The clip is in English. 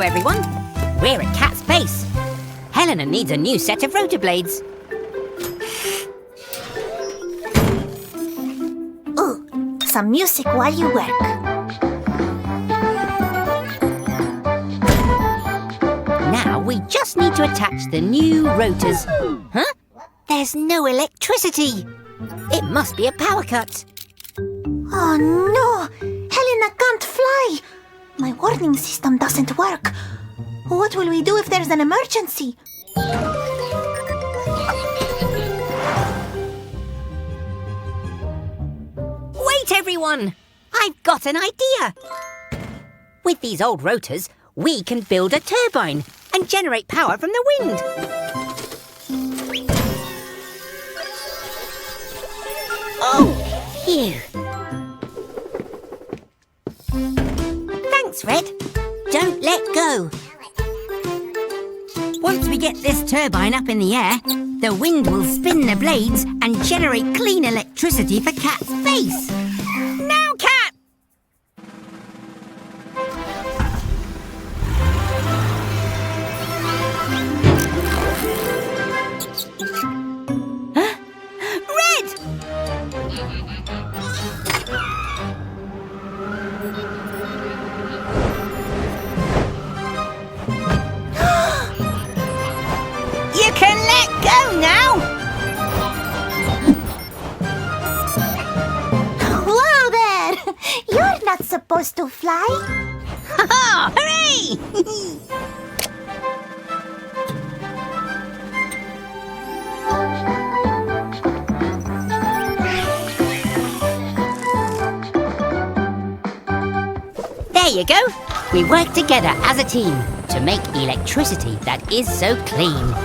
everyone. We're at Cat's base. Helena needs a new set of rotor blades. Ooh, some music while you work. Now we just need to attach the new rotors. Huh? There's no electricity. It must be a power cut. Oh no! Helena can't fly! My warning system doesn't work. What will we do if there's an emergency? Wait, everyone! I've got an idea. With these old rotors, we can build a turbine and generate power from the wind. Oh, phew. Thanks, Red. Don't let go. Once we get this turbine up in the air, the wind will spin the blades and generate clean electricity for Cat's base. Now, Cat! Huh? Red! You can let go now! Whoa there! You're not supposed to fly. Ha-ha! Hooray! There you go. We work together as a team to make electricity that is so clean.